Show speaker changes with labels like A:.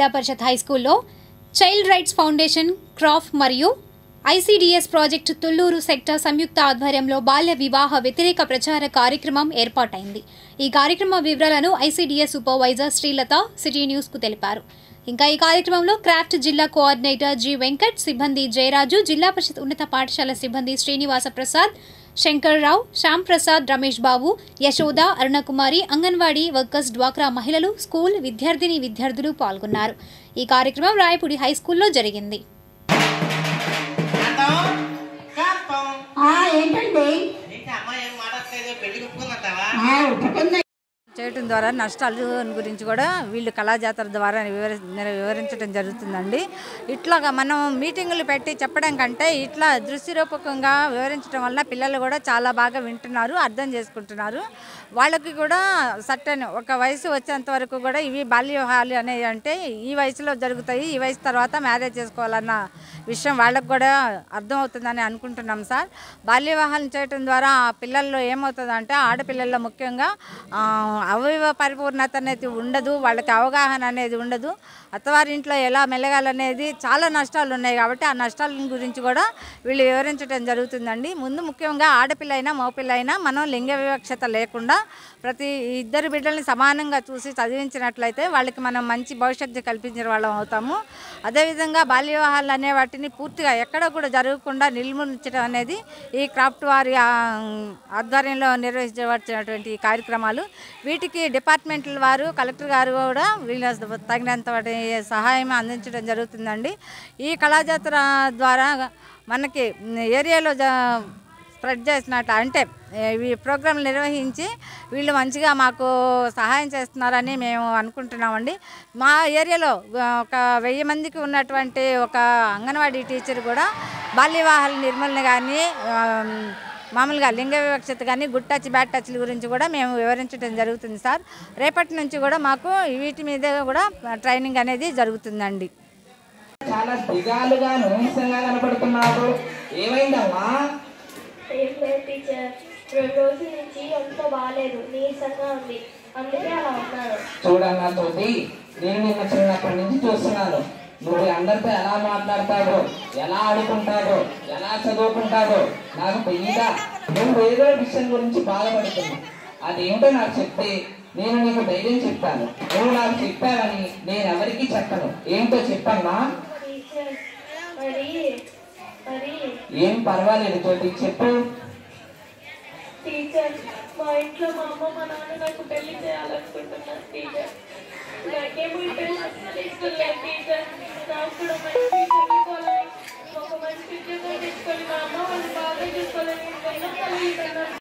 A: జిల్లా పరిషత్ హైస్కూల్లో child rights foundation, crop మరియు ICDS project Tulluru sector సంయుక్త ఆధ్వర్యంలో బాల్య వివాహ వ్యతిరేక ప్రచార కార్యక్రమం ఏర్పాటైంది. ఈ కార్యక్రమ వివరాలను ఐసీడీఎస్ సూపర్వైజర్ శ్రీలత సిటీ న్యూస్కు తెలిపారు. ఇంకా ఈ కార్యక్రమంలో క్రాఫ్ట్ జిల్లా కోఆర్డినేటర్ జి వెంకట్, సిబ్బంది జయరాజు, జిల్లా పరిషత్ ఉన్నత పాఠశాల సిబ్బంది శ్రీనివాస ప్రసాద్, శంకర్రావు, శ్యామ్ ప్రసాద్, రమేష్ బాబు, యశోద, అరుణకుమారి, అంగన్వాడీ వర్కర్స్, డ్వాక్రా మహిళలు, స్కూల్ విద్యార్థులు పాల్గొన్నారు. ఈ కార్యక్రమం రాయపూడి హైస్కూల్లో జరిగింది.
B: చేయటం ద్వారా నష్టాలు గురించి కూడా వీళ్ళు కళాజాతర ద్వారా వివరించడం జరుగుతుందండి. ఇట్లాగా మనం మీటింగులు పెట్టి చెప్పడం కంటే ఇట్లా దృశ్యరూపకంగా వివరించడం వల్ల పిల్లలు కూడా చాలా బాగా వింటున్నారు, అర్థం చేసుకుంటున్నారు. వాళ్ళకి కూడా సర్టెన్ ఒక వయసు వచ్చేంత వరకు కూడా ఇవి బాల్య వివాహాలు అనేవి అంటే ఈ వయసులో జరుగుతాయి, ఈ వయసు తర్వాత మ్యారేజ్ చేసుకోవాలన్న విషయం వాళ్ళకు కూడా అర్థమవుతుందని అనుకుంటున్నాం సార్. బాల్య వివాహాలను చేయటం ద్వారా పిల్లల్లో ఏమవుతుందంటే ఆడపిల్లల్లో ముఖ్యంగా అవయవ పరిపూర్ణత అనేది ఉండదు, వాళ్ళకి అవగాహన అనేది ఉండదు. అత్తవారింట్లో ఎలా మెలగాలనేది చాలా నష్టాలు ఉన్నాయి కాబట్టి ఆ నష్టాల గురించి కూడా వీళ్ళు వివరించడం జరుగుతుందండి. ముందు ముఖ్యంగా ఆడపిల్ల అయినా మగపిల్ల అయినా మనం లింగ వివక్షత లేకుండా ప్రతి ఇద్దరు బిడ్డల్ని సమానంగా చూసి చదివించినట్లయితే వాళ్ళకి మనం మంచి భవిష్యత్తు కల్పించిన వాళ్ళం అవుతాము. అదేవిధంగా బాల్య వివాహాలు అనే వాటిని పూర్తిగా ఎక్కడ కూడా జరగకుండా నిర్మూలించడం అనేది ఈ క్రాఫ్ట్ వారి ఆధ్వర్యంలో నిర్వహించబడినటువంటి ఈ కార్యక్రమాలు. వీటికి డిపార్ట్మెంట్ల వారు, కలెక్టర్ గారు కూడా వీళ్ళ తగినంత సహాయం అందించడం జరుగుతుందండి. ఈ కళాజాతర ద్వారా మనకి ఏరియాలో స్ప్రెడ్ చేసినట్టు అంటే ఈ ప్రోగ్రాంలు నిర్వహించి వీళ్ళు మంచిగా మాకు సహాయం చేస్తున్నారని మేము అనుకుంటున్నామండి. మా ఏరియాలో ఒక 1000 మందికి ఉన్నటువంటి ఒక అంగన్వాడీ టీచర్ కూడా బాల్య వివాహాల నిర్మూలన కానీ మామూలుగా లింగ వివక్షత కానీ గుడ్ టచ్ బ్యాడ్ టచ్ల గురించి కూడా మేము వివరించడం జరుగుతుంది సార్. రేపటి నుంచి కూడా మాకు వీటి మీద కూడా ట్రైనింగ్ అనేది జరుగుతుందండి.
C: చాలా దిగాలుగా నీరసంగా కనపడుతున్నాడు. ఏమైందమ్మా?
D: టీచర్ 2 రోజుల నుంచి అంత బాగాలేదు, నీరసంగా ఉంది, అందుకే అలా ఉన్నాను.
C: చూడన్నా తోటి, నేను నిన్న చిన్నప్పటి నుంచి చూస్తున్నాను. నువ్వు అందరితో ఎలా మాట్లాడతావో, ఎలా ఆడుకుంటావో, ఎలా చదువుకుంటావో నాకు తెలియదా? నువ్వు ఏదో విషయం గురించి బాధపడుతున్నావు. అదేమిటో నాకు చెప్తే నేను నీకు ధైర్యం చెప్తాను. నువ్వు నాకు చెప్పావని నేను ఎవరికీ చెప్పను. ఏంటో చెప్పమ్మా. ఏం పర్వాలేదు తోటి, చెప్పు.
D: టీచర్, మా ఇంట్లో మా అమ్మ మా నాన్న నాకు పెళ్లి చేయాలనుకుంటున్నారు టీచర్.